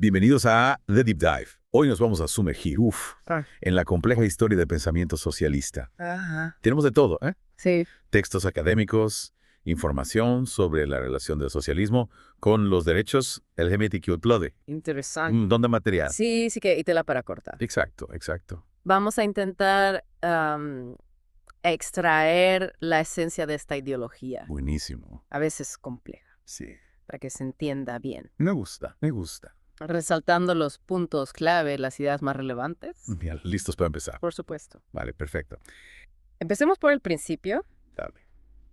Bienvenidos a The Deep Dive. Hoy nos vamos a sumergir, en la compleja historia del pensamiento socialista. Ajá. Tenemos de todo, ¿eh? Sí. Textos académicos, información sobre la relación del socialismo con los derechos LGBTQ+. Interesante. ¿Dónde material? Sí, sí que y tela para cortar. Exacto, exacto. Vamos a intentar extraer la esencia de esta ideología, Buenísimo. a veces compleja, Sí. para que se entienda bien. Me gusta, me gusta. Resaltando los puntos clave, las ideas más relevantes. Bien, listos para empezar. Por supuesto. Vale, perfecto. Empecemos por el principio. Dale.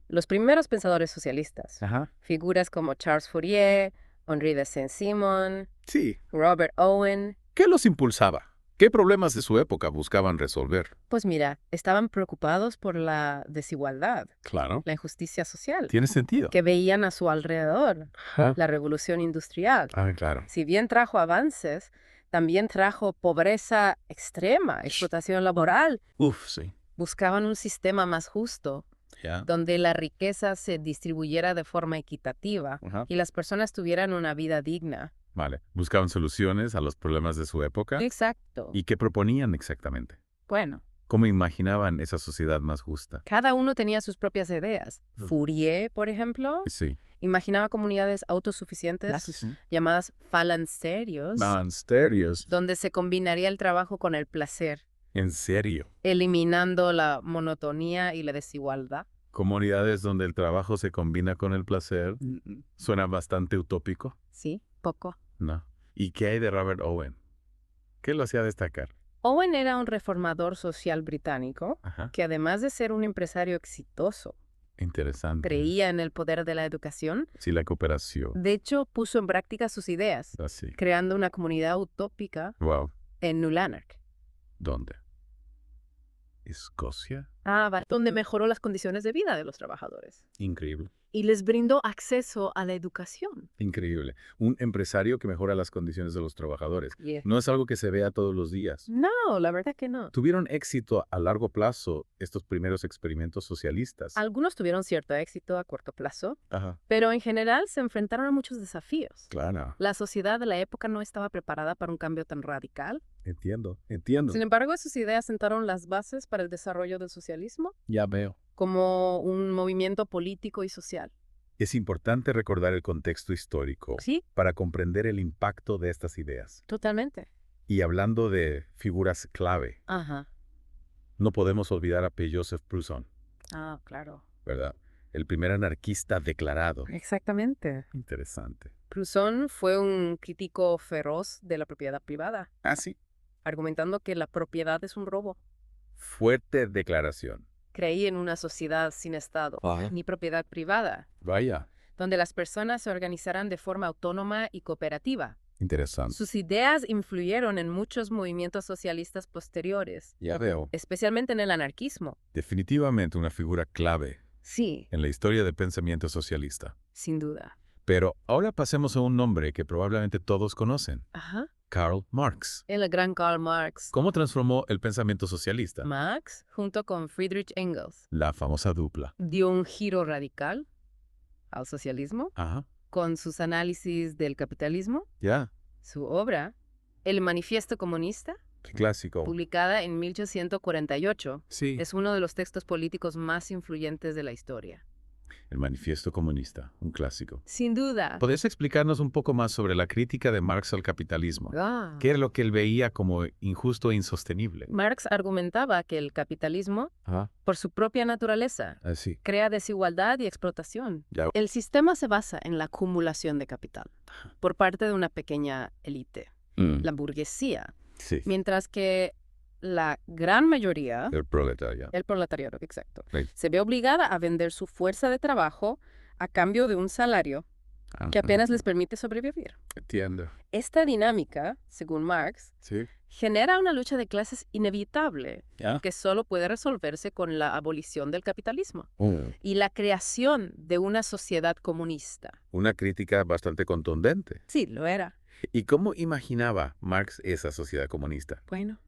Los primeros pensadores socialistas. Ajá. Figuras como Charles Fourier, Henri de Saint-Simon, Sí. Robert Owen. ¿Qué los impulsaba? ¿Qué problemas de su época buscaban resolver? Pues mira, estaban preocupados por la desigualdad, Claro. la injusticia social, Tiene sentido. que veían a su alrededor, la revolución industrial. Ah, claro. Si bien trajo avances, también trajo pobreza extrema, explotación laboral. Sí. Buscaban un sistema más justo, Ya. donde la riqueza se distribuyera de forma equitativa Ajá. y las personas tuvieran una vida digna. Vale. Buscaban soluciones a los problemas de su época. Exacto. ¿Y qué proponían exactamente? Bueno, ¿Cómo imaginaban esa sociedad más justa? cada uno tenía sus propias ideas. Mm. Fourier, por ejemplo, Sí. imaginaba comunidades autosuficientes llamadas falancerios, Monasterios. donde se combinaría el trabajo con el placer, ¿En serio? eliminando la monotonía y la desigualdad. Comunidades donde el trabajo se combina con el placer. Suena bastante utópico, Sí, poco. ¿no? ¿Y qué hay de Robert Owen? ¿Qué lo hacía destacar? Owen era un reformador social británico Ajá. que, además de ser un empresario exitoso, Interesante. creía en el poder de la educación. Sí, la cooperación. De hecho, puso en práctica sus ideas, Así. creando una comunidad utópica Wow. en New Lanark. ¿Dónde? ¿Escocia? Donde mejoró las condiciones de vida de los trabajadores Increíble. y les brindó acceso a la educación. Increíble. Un empresario que mejora las condiciones de los trabajadores. Yeah. No es algo que se vea todos los días. No, la verdad que no. ¿Tuvieron éxito a largo plazo estos primeros experimentos socialistas? Algunos tuvieron cierto éxito a corto plazo, Ajá. pero en general se enfrentaron a muchos desafíos. Claro. La sociedad de la época no estaba preparada para un cambio tan radical. Entiendo. Sin embargo, sus ideas sentaron las bases para el desarrollo del socialismo Ya veo. como un movimiento político y social. Es importante recordar el contexto histórico Sí, para comprender el impacto de estas ideas. totalmente. Y hablando de figuras clave, Ajá. no podemos olvidar a P. Joseph Proudhon, Claro. ¿verdad? El primer anarquista declarado. Exactamente. Interesante. Proudhon fue un crítico feroz de la propiedad privada, Ah, sí. argumentando que la propiedad es un robo. Fuerte declaración. Creí en una sociedad sin Estado ni propiedad privada, Vaya. donde las personas se organizaran de forma autónoma y cooperativa. Interesante. Sus ideas influyeron en muchos movimientos socialistas posteriores, Ya veo. especialmente en el anarquismo. Definitivamente una figura clave Sí, en la historia del pensamiento socialista. sin duda. Pero ahora pasemos a un nombre que probablemente todos conocen. Ajá. Karl Marx. El gran Karl Marx. ¿Cómo transformó el pensamiento socialista? Marx, junto con Friedrich Engels, La famosa dupla. dio un giro radical al socialismo Ajá. con sus análisis del capitalismo. Ya. Su obra, El Manifiesto Comunista, Clásico. publicada en 1848, Sí. es uno de los textos políticos más influyentes de la historia. El Manifiesto Comunista. Un clásico. Sin duda. ¿Podrías explicarnos un poco más sobre la crítica de Marx al capitalismo? ¿Qué era lo que él veía como injusto e insostenible? Marx argumentaba que el capitalismo, Ajá. por su propia naturaleza, Así. crea desigualdad y explotación. Ya. El sistema se basa en la acumulación de capital por parte de una pequeña élite, la burguesía, Sí. mientras que la gran mayoría, El proletariado. el proletariado, exacto, Right. se ve obligada a vender su fuerza de trabajo a cambio de un salario que apenas les permite sobrevivir. Entiendo. Esta dinámica, según Marx, Sí. genera una lucha de clases inevitable Ya. que solo puede resolverse con la abolición del capitalismo y la creación de una sociedad comunista. Una crítica bastante contundente. Sí, lo era. ¿Y cómo imaginaba Marx esa sociedad comunista? Bueno,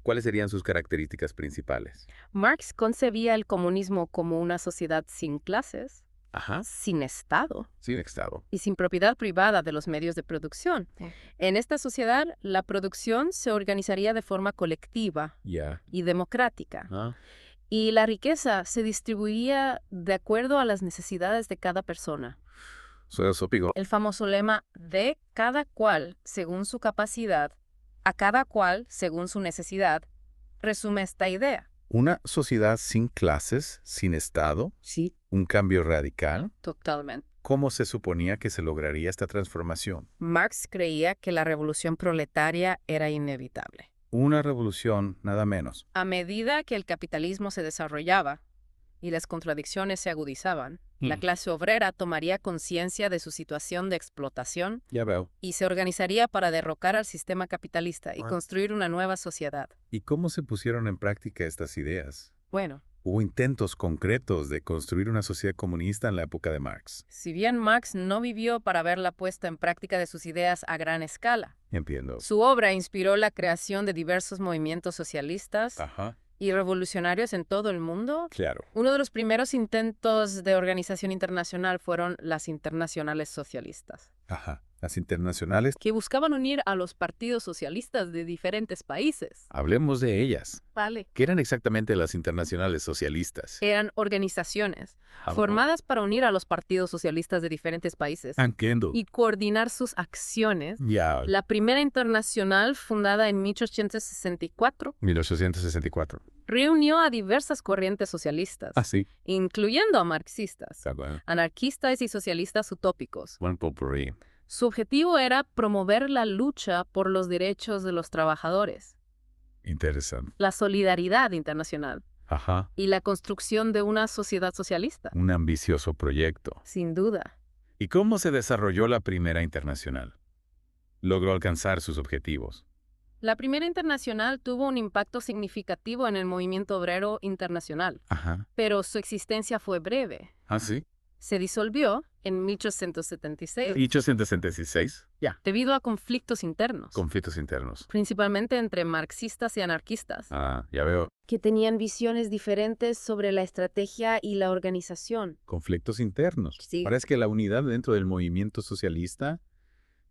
¿Cuáles serían sus características principales? Marx concebía el comunismo como una sociedad sin clases, Ajá. sin Estado Sin Estado. y sin propiedad privada de los medios de producción. En esta sociedad, la producción se organizaría de forma colectiva Ya. y democrática, Ah. y la riqueza se distribuiría de acuerdo a las necesidades de cada persona. Suena sópico. El famoso lema de cada cual según su capacidad, a cada cual según su necesidad, resume esta idea. Una sociedad sin clases, sin Estado, Sí, un cambio radical. totalmente. ¿Cómo se suponía que se lograría esta transformación? Marx creía que la revolución proletaria era inevitable. Una revolución, nada menos. A medida que el capitalismo se desarrollaba y las contradicciones se agudizaban, la clase obrera tomaría conciencia de su situación de explotación Ya veo. y se organizaría para derrocar al sistema capitalista y construir una nueva sociedad. ¿Y cómo se pusieron en práctica estas ideas? Bueno, Hubo intentos concretos de construir una sociedad comunista en la época de Marx. si bien Marx no vivió para ver la puesta en práctica de sus ideas a gran escala, Entiendo. su obra inspiró la creación de diversos movimientos socialistas Ajá. y revolucionarios en todo el mundo. Claro. Uno de los primeros intentos de organización internacional fueron las internacionales socialistas, Ajá. Las internacionales. que buscaban unir a los partidos socialistas de diferentes países. Hablemos de ellas. Vale. ¿Qué eran exactamente las internacionales socialistas? Eran organizaciones Ah, formadas para unir a los partidos socialistas de diferentes países Entiendo. y coordinar sus acciones. Ya. La primera internacional, fundada en 1864, 1864. reunió a diversas corrientes socialistas, Ah, sí. incluyendo a marxistas, Está bueno. anarquistas y socialistas utópicos. Buen potpourri. Su objetivo era promover la lucha por los derechos de los trabajadores, Interesante. la solidaridad internacional Ajá. y la construcción de una sociedad socialista. Un ambicioso proyecto. Sin duda. ¿Y cómo se desarrolló la primera internacional? ¿Logró alcanzar sus objetivos? La primera internacional tuvo un impacto significativo en el movimiento obrero internacional, Ajá. pero su existencia fue breve. ¿Ah, sí? Se disolvió en 1876 1866. Ya. debido a conflictos internos, Conflictos internos. principalmente entre marxistas y anarquistas, Ah, ya veo. que tenían visiones diferentes sobre la estrategia y la organización. Conflictos internos. Sí. Parece que la unidad dentro del movimiento socialista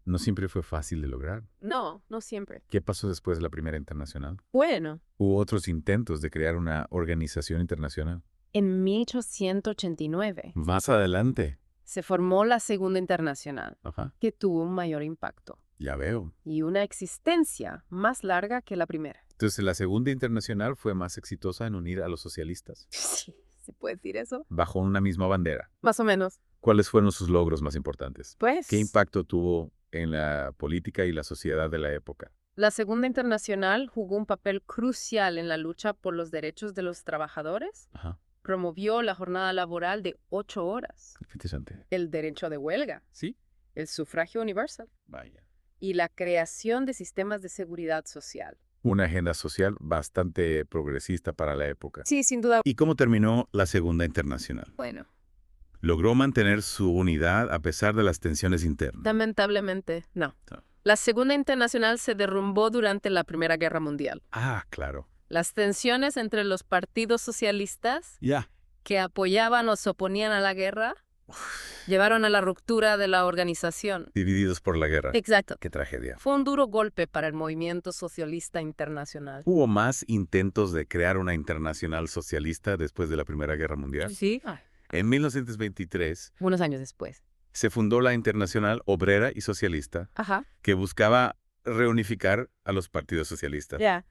no siempre fue fácil de lograr. No, no siempre. ¿Qué pasó después de la primera internacional? Bueno, ¿Hubo otros intentos de crear una organización internacional? en 1889 Más adelante. se formó la Segunda Internacional, Ajá. que tuvo un mayor impacto Ya veo. y una existencia más larga que la primera. Entonces, la segunda internacional fue más exitosa en unir a los socialistas Sí, ¿se puede decir eso? bajo una misma bandera. Más o menos. ¿Cuáles fueron sus logros más importantes? Pues, ¿Qué impacto tuvo en la política y la sociedad de la época? la Segunda Internacional jugó un papel crucial en la lucha por los derechos de los trabajadores. Ajá. Promovió la jornada laboral de 8 horas, Interesante. el derecho de huelga, ¿Sí? el sufragio universal Vaya. y la creación de sistemas de seguridad social. Una agenda social bastante progresista para la época. Sí, sin duda. ¿Y cómo terminó la Segunda Internacional? Bueno, ¿Logró mantener su unidad a pesar de las tensiones internas? lamentablemente, no. No. La Segunda Internacional se derrumbó durante la Primera Guerra Mundial. Ah, claro. Las tensiones entre los partidos socialistas Ya. que apoyaban o se oponían a la guerra llevaron a la ruptura de la organización. Divididos por la guerra. Exacto. Qué tragedia. Fue un duro golpe para el movimiento socialista internacional. ¿Hubo más intentos de crear una internacional socialista después de la Primera Guerra Mundial? Sí, En 1923 unos años después. se fundó la Internacional Obrera y Socialista, Ajá, que buscaba reunificar a los partidos socialistas. ya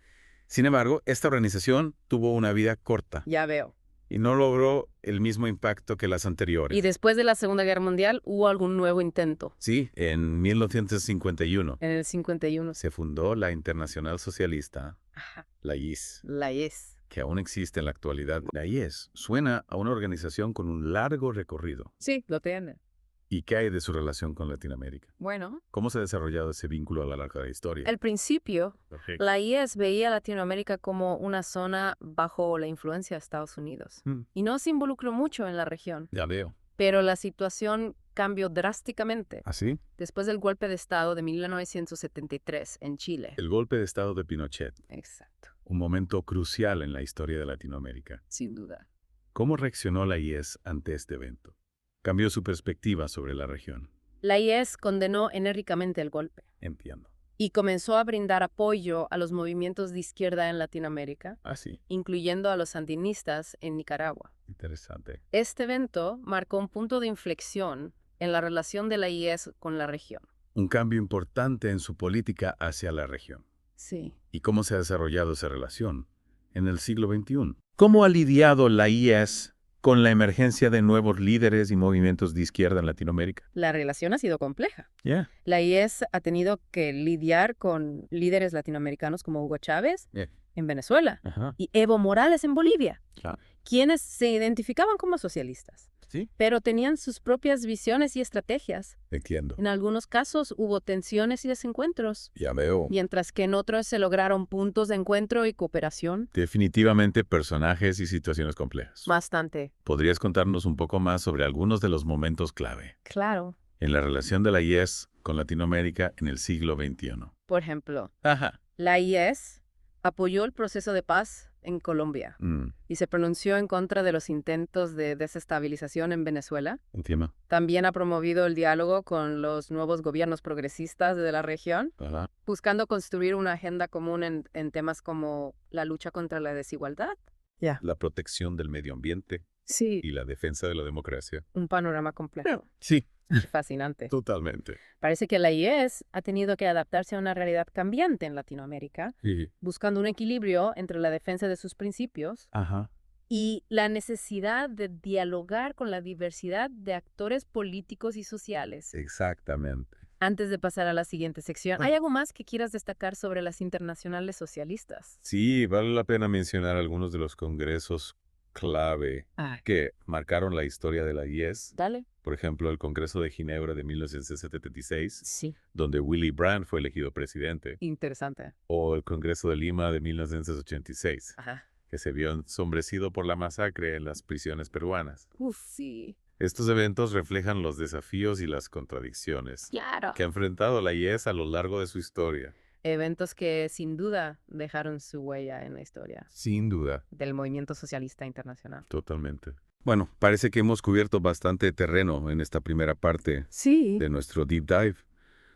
Sin embargo, esta organización tuvo una vida corta veo. y no logró el mismo impacto que las anteriores. ¿Y después de la Segunda Guerra Mundial hubo algún nuevo intento? Sí, en 1951 En el 51. se fundó la Internacional Socialista, Ajá, la IS, la IES. que aún existe en la actualidad. La IS suena a una organización con un largo recorrido. Sí, lo tiene. ¿Y qué hay de su relación con Latinoamérica? Bueno, ¿Cómo se ha desarrollado ese vínculo a lo largo de la historia? al principio, Perfecto. la IES veía a Latinoamérica como una zona bajo la influencia de Estados Unidos y no se involucró mucho en la región. Ya veo. Pero la situación cambió drásticamente ¿Así? después del golpe de Estado de 1973 en Chile. El golpe de Estado de Pinochet, Exacto, un momento crucial en la historia de Latinoamérica. sin duda. ¿Cómo reaccionó la IS ante este evento? Cambió su perspectiva sobre la región. La IES condenó enérgicamente el golpe Entiendo. y comenzó a brindar apoyo a los movimientos de izquierda en Latinoamérica, Ah, sí. incluyendo a los sandinistas en Nicaragua. Interesante. Este evento marcó un punto de inflexión en la relación de la IES con la región. Un cambio importante en su política hacia la región. Sí. ¿Y cómo se ha desarrollado esa relación en el siglo XXI? ¿Cómo ha lidiado la IES con la emergencia de nuevos líderes y movimientos de izquierda en Latinoamérica? La relación ha sido compleja. Yeah. La IES ha tenido que lidiar con líderes latinoamericanos como Hugo Chávez en Venezuela Ajá. y Evo Morales en Bolivia, Claro. quienes se identificaban como socialistas, Sí. pero tenían sus propias visiones y estrategias. Entiendo. En algunos casos hubo tensiones y desencuentros, Ya veo. mientras que en otros se lograron puntos de encuentro y cooperación. Definitivamente personajes y situaciones complejas. Bastante. ¿Podrías contarnos un poco más sobre algunos de los momentos clave Claro. en la relación de la IES con Latinoamérica en el siglo XXI? Por ejemplo, Ajá. la IES apoyó el proceso de paz en Colombia y se pronunció en contra de los intentos de desestabilización en Venezuela. Entiendo. También ha promovido el diálogo con los nuevos gobiernos progresistas de la región, Ajá. buscando construir una agenda común en temas como la lucha contra la desigualdad. La protección del medio ambiente Sí. y la defensa de la democracia. Un panorama complejo. Sí, Fascinante. totalmente. Parece que la IES ha tenido que adaptarse a una realidad cambiante en Latinoamérica, Sí. buscando un equilibrio entre la defensa de sus principios Ajá. y la necesidad de dialogar con la diversidad de actores políticos y sociales. Exactamente. Antes de pasar a la siguiente sección, ¿hay algo más que quieras destacar sobre las internacionales socialistas? Sí, vale la pena mencionar algunos de los congresos clave que marcaron la historia de la IES. Dale. Por ejemplo, el Congreso de Ginebra de 1976, Sí. donde Willy Brandt fue elegido presidente, Interesante. o el Congreso de Lima de 1986, Ajá. que se vio ensombrecido por la masacre en las prisiones peruanas. Sí. Estos eventos reflejan los desafíos y las contradicciones Claro. que ha enfrentado la IES a lo largo de su historia. Eventos que sin duda dejaron su huella en la historia Sin duda. del movimiento socialista internacional. Totalmente. Bueno, parece que hemos cubierto bastante terreno en esta primera parte Sí. de nuestro deep dive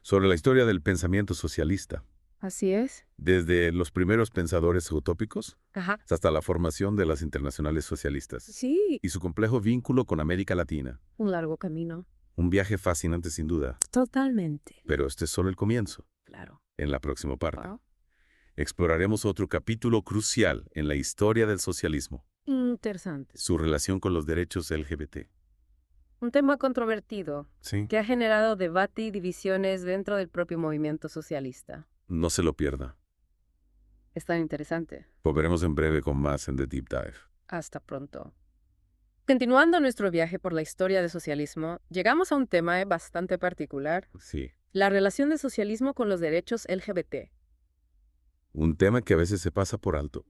sobre la historia del pensamiento socialista, Así es. desde los primeros pensadores utópicos Ajá. hasta la formación de las internacionales socialistas Sí. y su complejo vínculo con América Latina. Un largo camino. Un viaje fascinante sin duda, Totalmente. pero este es solo el comienzo. Claro. En la próxima parte, Wow. exploraremos otro capítulo crucial en la historia del socialismo, Interesante. su relación con los derechos LGBT. Un tema controvertido Sí. que ha generado debate y divisiones dentro del propio movimiento socialista. No se lo pierda. Es tan interesante. Volveremos en breve con más en The Deep Dive. Hasta pronto. Continuando nuestro viaje por la historia del socialismo, llegamos a un tema bastante particular, Sí. la relación del socialismo con los derechos LGBT. Un tema que a veces se pasa por alto,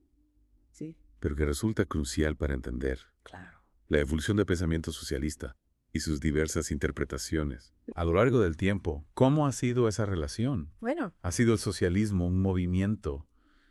Sí, pero que resulta crucial para entender claro. la evolución del pensamiento socialista y sus diversas interpretaciones. A lo largo del tiempo, ¿cómo ha sido esa relación? Bueno, ¿Ha sido el socialismo un movimiento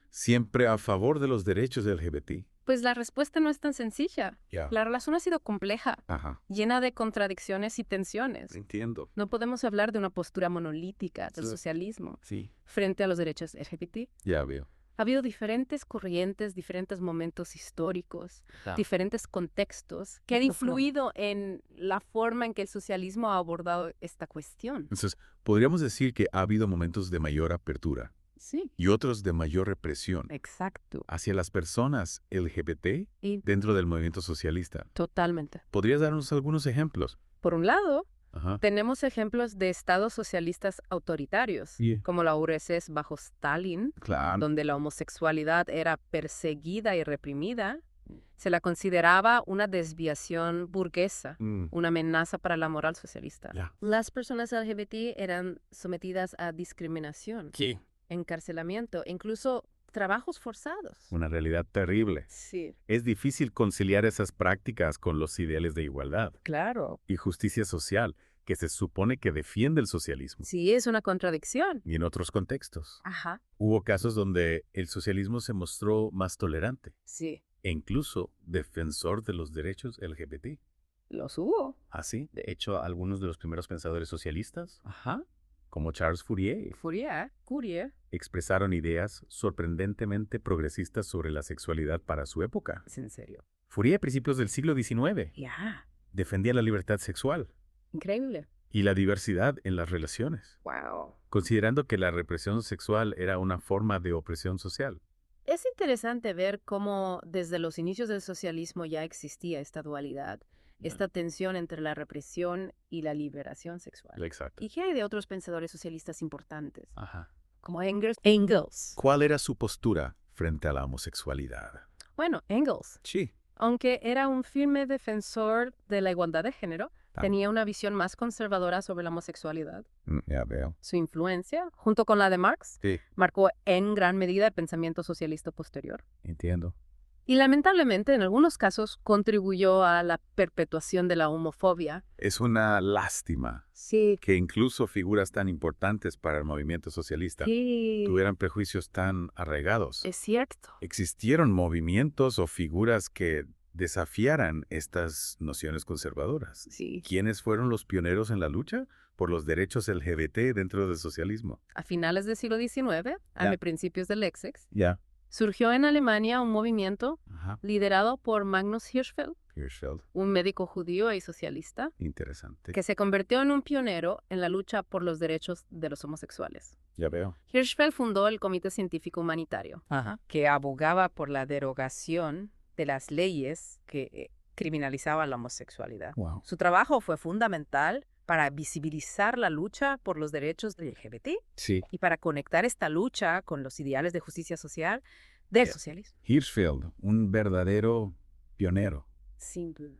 siempre a favor de los derechos LGBT? pues la respuesta no es tan sencilla. Ya. La relación ha sido compleja, Ajá. llena de contradicciones y tensiones. Entiendo. No podemos hablar de una postura monolítica del Sí. socialismo Sí. frente a los derechos LGBT. Ya veo. Ha habido diferentes corrientes, diferentes momentos históricos, diferentes contextos que han influido en la forma en que el socialismo ha abordado esta cuestión. Entonces, podríamos decir que ha habido momentos de mayor apertura Sí, y otros de mayor represión exacto. hacia las personas LGBT Y dentro del movimiento socialista. totalmente. ¿Podrías darnos algunos ejemplos? Por un lado, Ajá. tenemos ejemplos de estados socialistas autoritarios, Yeah. como la URSS bajo Stalin, Claro. donde la homosexualidad era perseguida y reprimida. Se la consideraba una desviación burguesa, una amenaza para la moral socialista. Ya. Las personas LGBT eran sometidas a discriminación, Sí. encarcelamiento, incluso trabajos forzados. Una realidad terrible. Sí, Es difícil conciliar esas prácticas con los ideales de igualdad claro. y justicia social que se supone que defiende el socialismo. Sí, es una contradicción. Y en otros contextos, Ajá. hubo casos donde el socialismo se mostró más tolerante Sí. e incluso defensor de los derechos LGBT. Los hubo. ¿Ah, sí? De hecho, algunos de los primeros pensadores socialistas, como Charles Fourier, Curie. expresaron ideas sorprendentemente progresistas sobre la sexualidad para su época. ¿Es en serio? Fourier, a principios del siglo XIX, Ya. defendía la libertad sexual Increíble. y la diversidad en las relaciones, Wow. considerando que la represión sexual era una forma de opresión social. Es interesante ver cómo desde los inicios del socialismo ya existía esta dualidad, esta tensión entre la represión y la liberación sexual. Exacto. ¿Y qué hay de otros pensadores socialistas importantes? Ajá. Como Engels. ¿Cuál era su postura frente a la homosexualidad? Bueno, Engels, Sí. aunque era un firme defensor de la igualdad de género, tenía una visión más conservadora sobre la homosexualidad. Ya veo. Su influencia, junto con la de Marx, Sí, marcó en gran medida el pensamiento socialista posterior. entiendo. Y lamentablemente, en algunos casos, contribuyó a la perpetuación de la homofobia. Es una lástima Sí, que incluso figuras tan importantes para el movimiento socialista tuvieran prejuicios tan arraigados. es cierto. Existieron movimientos o figuras que desafiaran estas nociones conservadoras. Sí. ¿Quiénes fueron los pioneros en la lucha por los derechos LGBT dentro del socialismo? A finales del siglo XIX, a principios del XX, Ya. surgió en Alemania un movimiento Ajá. liderado por Magnus Hirschfeld, Hirschfeld. un médico judío y socialista, Interesante. que se convirtió en un pionero en la lucha por los derechos de los homosexuales. Ya veo. Hirschfeld fundó el Comité Científico Humanitario, que abogaba por la derogación de las leyes que criminalizaban la homosexualidad. Wow. Su trabajo fue fundamental para visibilizar la lucha por los derechos del LGBT Sí. y para conectar esta lucha con los ideales de justicia social del socialismo. Hirschfeld, un verdadero pionero. Sin duda.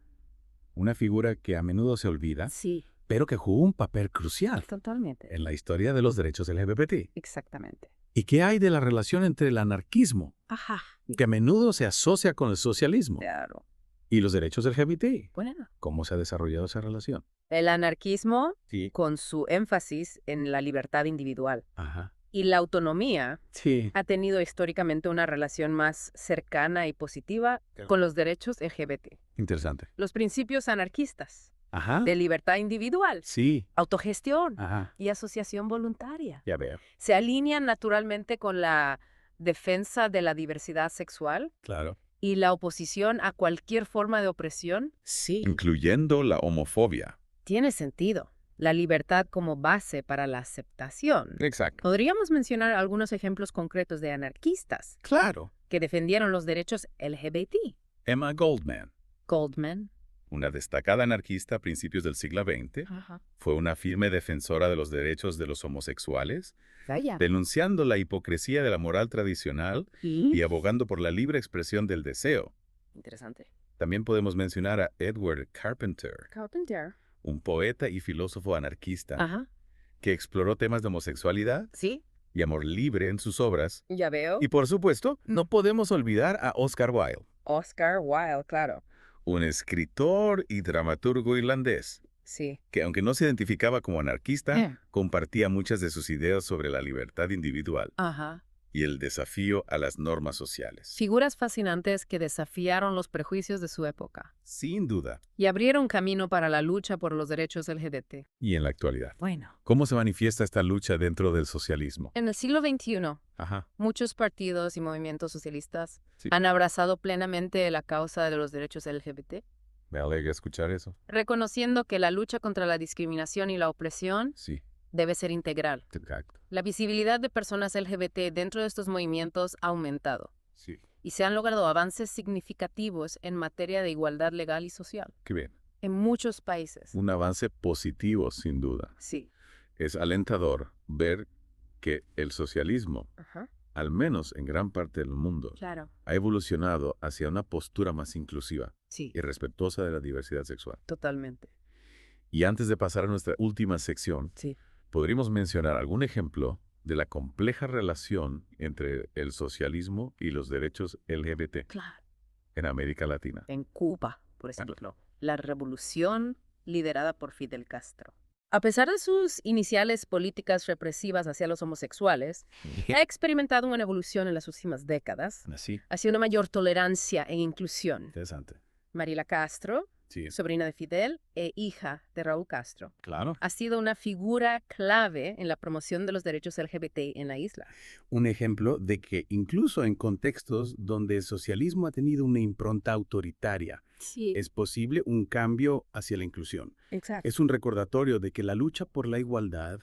Una figura que a menudo se olvida, Sí, pero que jugó un papel crucial totalmente. en la historia de los derechos LGBT. Exactamente. ¿Y qué hay de la relación entre el anarquismo, Ajá. que a menudo se asocia con el socialismo, Claro. y los derechos LGBT? Bueno. ¿Cómo se ha desarrollado esa relación? El anarquismo, Sí. con su énfasis en la libertad individual Ajá. y la autonomía, Sí. ha tenido históricamente una relación más cercana y positiva con los derechos LGBT. Interesante. Los principios anarquistas Ajá. de libertad individual, Sí. autogestión Ajá. y asociación voluntaria Ya veo. se alinean naturalmente con la defensa de la diversidad sexual Claro. y la oposición a cualquier forma de opresión. Sí. Incluyendo la homofobia. Tiene sentido. La libertad como base para la aceptación. Exacto. Podríamos mencionar algunos ejemplos concretos de anarquistas Claro. que defendieron los derechos LGBT. Emma Goldman, Goldman. una destacada anarquista a principios del siglo XX, Ajá. fue una firme defensora de los derechos de los homosexuales, Vaya. denunciando la hipocresía de la moral tradicional y abogando por la libre expresión del deseo. Interesante. También podemos mencionar a Edward Carpenter, Carpenter. un poeta y filósofo anarquista Ajá. que exploró temas de homosexualidad Sí, y amor libre en sus obras. ya veo. Y por supuesto, no podemos olvidar a Oscar Wilde, Oscar Wilde, claro. un escritor y dramaturgo irlandés, Sí. que aunque no se identificaba como anarquista, compartía muchas de sus ideas sobre la libertad individual Ajá. y el desafío a las normas sociales. Figuras fascinantes que desafiaron los prejuicios de su época Sin duda. y abrieron camino para la lucha por los derechos LGBT. Y en la actualidad, Bueno. ¿cómo se manifiesta esta lucha dentro del socialismo? En el siglo XXI, Ajá. muchos partidos y movimientos socialistas Sí. han abrazado plenamente la causa de los derechos LGBT, Me alegra escuchar eso. reconociendo que la lucha contra la discriminación y la opresión Sí. debe ser integral. Exacto. La visibilidad de personas LGBT dentro de estos movimientos ha aumentado Sí. y se han logrado avances significativos en materia de igualdad legal y social Qué bien. en muchos países. Un avance positivo, sin duda. Sí. Es alentador ver que el socialismo, Ajá. al menos en gran parte del mundo, Claro. ha evolucionado hacia una postura más inclusiva Sí. y respetuosa de la diversidad sexual. Totalmente. Y antes de pasar a nuestra última sección, Sí. podríamos mencionar algún ejemplo de la compleja relación entre el socialismo y los derechos LGBT Claro. en América Latina. En Cuba, por ejemplo. La revolución liderada por Fidel Castro. A pesar de sus iniciales políticas represivas hacia los homosexuales, ha experimentado una evolución en las últimas décadas Así. hacia una mayor tolerancia e inclusión. Interesante. Mariela Castro, Sí, sobrina de Fidel e hija de Raúl Castro. claro. Ha sido una figura clave en la promoción de los derechos LGBT en la isla. Un ejemplo de que incluso en contextos donde el socialismo ha tenido una impronta autoritaria, Sí, es posible un cambio hacia la inclusión. exacto. Es un recordatorio de que la lucha por la igualdad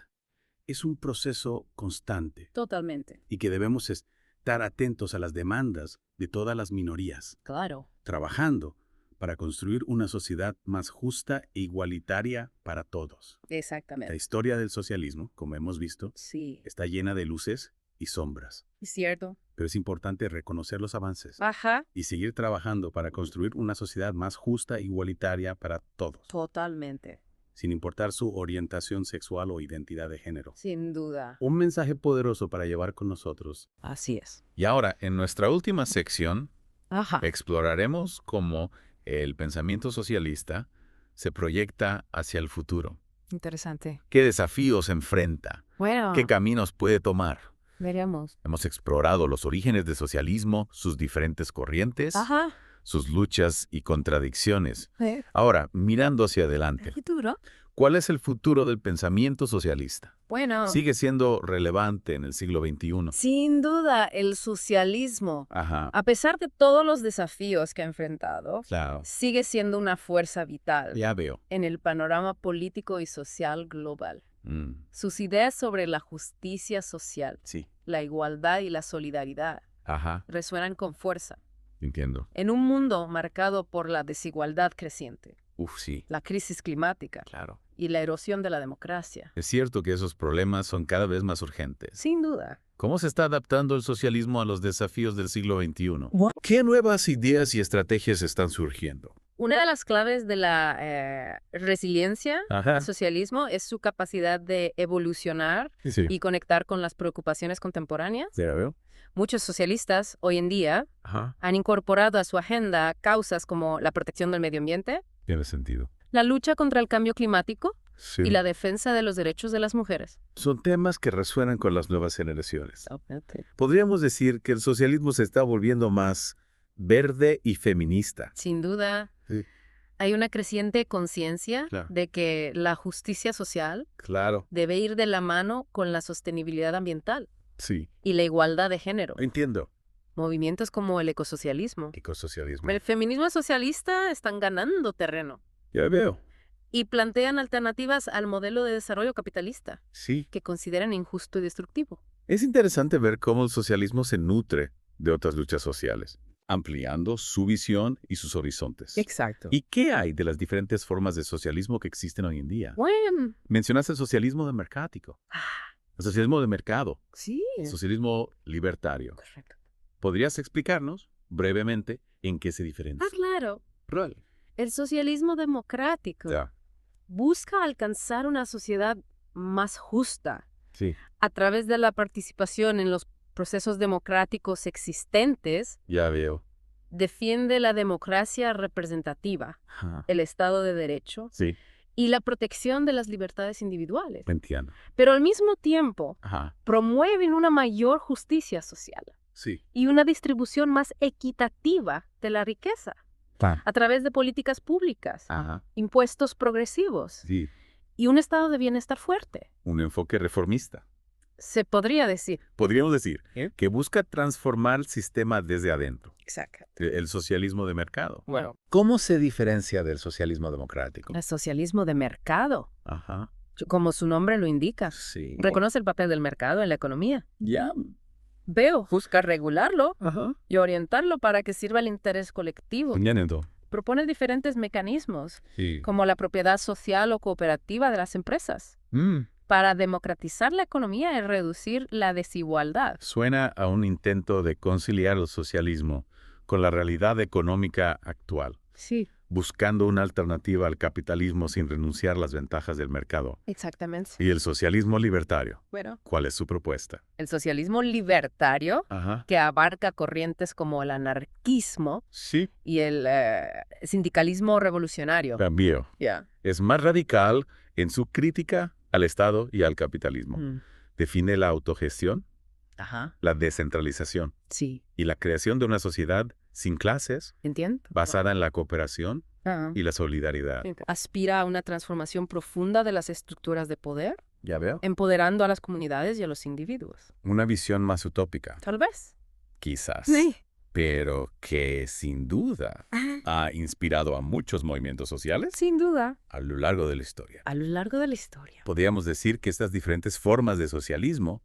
es un proceso constante Totalmente. y que debemos estar atentos a las demandas de todas las minorías, Claro. trabajando para construir una sociedad más justa e igualitaria para todos. La Exactamente. historia del socialismo, como hemos visto, Sí, está llena de luces y sombras, es cierto. pero es importante reconocer los avances Ajá. y seguir trabajando para construir una sociedad más justa e igualitaria para todos, Totalmente. sin importar su orientación sexual o identidad de género. Sin duda. Un mensaje poderoso para llevar con nosotros. Así es. Y ahora, en nuestra última sección, Ajá. exploraremos cómo el pensamiento socialista se proyecta hacia el futuro. Interesante. ¿Qué desafíos enfrenta? Bueno, ¿Qué caminos puede tomar? veremos. Hemos explorado los orígenes del socialismo, sus diferentes corrientes, Ajá. sus luchas y contradicciones. ¿El Ahora, mirando hacia adelante, futuro? ¿cuál es el futuro del pensamiento socialista? Bueno, ¿Sigue siendo relevante en el siglo XXI? sin duda el socialismo, Ajá, a pesar de todos los desafíos que ha enfrentado, claro. sigue siendo una fuerza vital Ya veo. en el panorama político y social global. Mm, Sus ideas sobre la justicia social, sí. la igualdad y la solidaridad Ajá, resuenan con fuerza entiendo. en un mundo marcado por la desigualdad creciente, Uf, sí, la crisis climática claro. y la erosión de la democracia. Es cierto que esos problemas son cada vez más urgentes. Sin duda. ¿Cómo se está adaptando el socialismo a los desafíos del siglo XXI? Wow. ¿Qué nuevas ideas y estrategias están surgiendo? Una de las claves de la resiliencia Ajá. del socialismo es su capacidad de evolucionar Sí. y conectar con las preocupaciones contemporáneas. ¿Ya veo? Muchos socialistas hoy en día Ajá. han incorporado a su agenda causas como la protección del medio ambiente, Tiene sentido. la lucha contra el cambio climático Sí. y la defensa de los derechos de las mujeres. Son temas que resuenan con las nuevas generaciones. Podríamos decir que el socialismo se está volviendo más verde y feminista. Sin duda, Sí. hay una creciente conciencia Claro. de que la justicia social Claro. debe ir de la mano con la sostenibilidad ambiental Sí. y la igualdad de género. Entiendo. Movimientos como el ecosocialismo, Ecosocialismo. el feminismo socialista están ganando terreno Ya veo. y plantean alternativas al modelo de desarrollo capitalista Sí. que consideran injusto y destructivo. Es interesante ver cómo el socialismo se nutre de otras luchas sociales, ampliando su visión y sus horizontes. Exacto. ¿Y qué hay de las diferentes formas de socialismo que existen hoy en día? Bueno, Mencionaste el socialismo democrático, el socialismo de mercado, sí. el socialismo libertario. Correcto. ¿Podrías explicarnos brevemente en qué se diferencia? Claro. Rol. El socialismo democrático Ya. busca alcanzar una sociedad más justa Sí. a través de la participación en los procesos democráticos existentes. Ya veo. Defiende la democracia representativa, Ajá. el Estado de Derecho Sí, y la protección de las libertades individuales. entiendo. Pero al mismo tiempo Ajá. promueven una mayor justicia social Sí. y una distribución más equitativa de la riqueza a través de políticas públicas, Ajá. impuestos progresivos Sí. y un estado de bienestar fuerte. Un enfoque reformista. Se podría decir. Podríamos decir ¿Eh? que busca transformar el sistema desde adentro. Exacto. El socialismo de mercado. Bueno, ¿Cómo se diferencia del socialismo democrático? El socialismo de mercado, Ajá. como su nombre lo indica, Sí. reconoce el papel del mercado en la economía. Ya. Busca regularlo Ajá. y orientarlo para que sirva al interés colectivo. Entiendo. Propone diferentes mecanismos, Sí. como la propiedad social o cooperativa de las empresas, para democratizar la economía y reducir la desigualdad. Suena a un intento de conciliar el socialismo con la realidad económica actual, Sí, buscando una alternativa al capitalismo sin renunciar a las ventajas del mercado. exactamente. Y el socialismo libertario, Bueno, ¿cuál es su propuesta? el socialismo libertario, Ajá. que abarca corrientes como el anarquismo Sí. y el sindicalismo revolucionario. Cambio. Ya. Es más radical en su crítica al Estado y al capitalismo. Define la autogestión, ajá. la descentralización Sí, y la creación de una sociedad sin clases, entiendo. basada en la cooperación y la solidaridad. Aspira a una transformación profunda de las estructuras de poder, ¿Ya veo? empoderando a las comunidades y a los individuos. Una visión más utópica, Tal vez. quizás. Sí. Pero que sin duda ha inspirado a muchos movimientos sociales Sin duda. a lo largo de la historia. A lo largo de la historia. Podríamos decir que estas diferentes formas de socialismo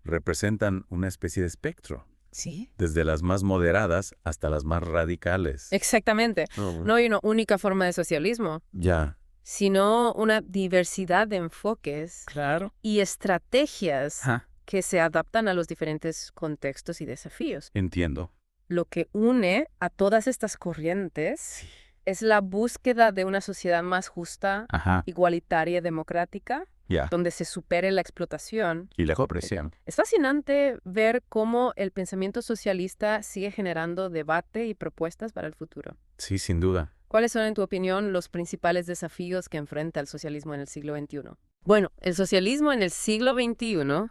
representan una especie de espectro, Sí. desde las más moderadas hasta las más radicales. Exactamente. No hay una única forma de socialismo, Ya. sino una diversidad de enfoques Claro. y estrategias que se adaptan a los diferentes contextos y desafíos. Entiendo. Lo que une a todas estas corrientes es la búsqueda de una sociedad más justa, igualitaria y democrática, Ya. donde se supere la explotación. Y la opresión. Es fascinante ver cómo el pensamiento socialista sigue generando debate y propuestas para el futuro. Sí, sin duda. ¿Cuáles son, en tu opinión, los principales desafíos que enfrenta el socialismo en el siglo XXI? Bueno, el socialismo en el siglo XXI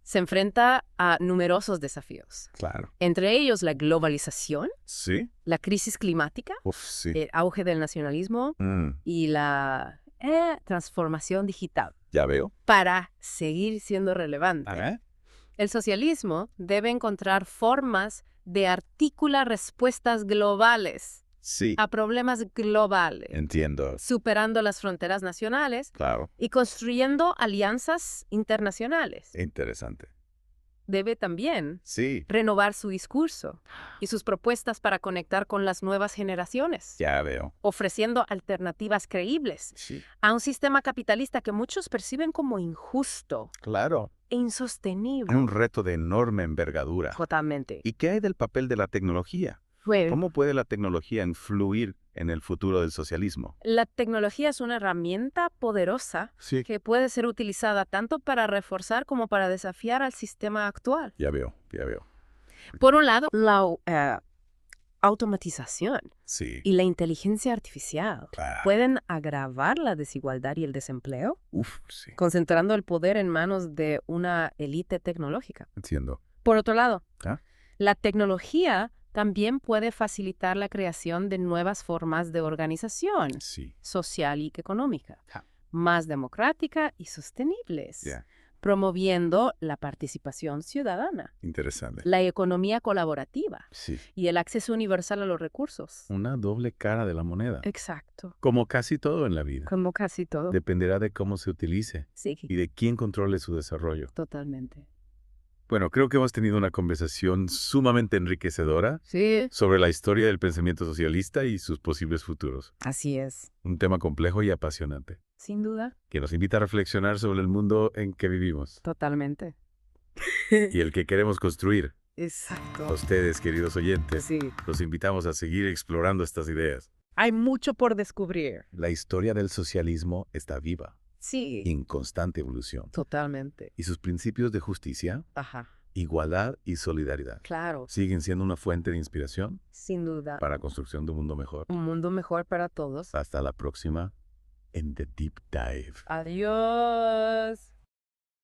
se enfrenta a numerosos desafíos. Claro. Entre ellos la globalización, Sí. la crisis climática, Sí. el auge del nacionalismo y la transformación digital. Ya veo. Para seguir siendo relevante, el socialismo debe encontrar formas de articular respuestas globales Sí. a problemas globales, Entiendo. superando las fronteras nacionales Claro. y construyendo alianzas internacionales. Interesante. Debe también Sí. renovar su discurso y sus propuestas para conectar con las nuevas generaciones, Ya veo. ofreciendo alternativas creíbles Sí. a un sistema capitalista que muchos perciben como injusto Claro. e insostenible. Es un reto de enorme envergadura. Totalmente. ¿Y qué hay del papel de la tecnología? ¿Cómo puede la tecnología influir en el futuro del socialismo? La tecnología es una herramienta poderosa Sí. que puede ser utilizada tanto para reforzar como para desafiar al sistema actual. Ya veo, ya veo. Por un lado, la automatización Sí. y la inteligencia artificial Claro. pueden agravar la desigualdad y el desempleo, Sí. concentrando el poder en manos de una élite tecnológica. Entiendo. Por otro lado, ¿Ah? la tecnología también puede facilitar la creación de nuevas formas de organización Sí. social y económica, Ja. más democrática y sostenibles, Ya. promoviendo la participación ciudadana, Interesante. la economía colaborativa Sí. y el acceso universal a los recursos. Una doble cara de la moneda. Exacto. Como casi todo en la vida. Como casi todo. Dependerá de cómo se utilice Sí, y de quién controle su desarrollo. totalmente. Bueno, creo que hemos tenido una conversación sumamente enriquecedora Sí. sobre la historia del pensamiento socialista y sus posibles futuros. Así es. Un tema complejo y apasionante, Sin duda. que nos invita a reflexionar sobre el mundo en que vivimos Totalmente. y el que queremos construir. A Exacto. ustedes, queridos oyentes, Sí. los invitamos a seguir explorando estas ideas. Hay mucho por descubrir. La historia del socialismo está viva, Sí. en constante evolución, Totalmente. y sus principios de justicia, Ajá. igualdad y solidaridad Claro. siguen siendo una fuente de inspiración Sin duda. para la construcción de un mundo mejor. Un mundo mejor para todos. Hasta la próxima en The Deep Dive. Adiós.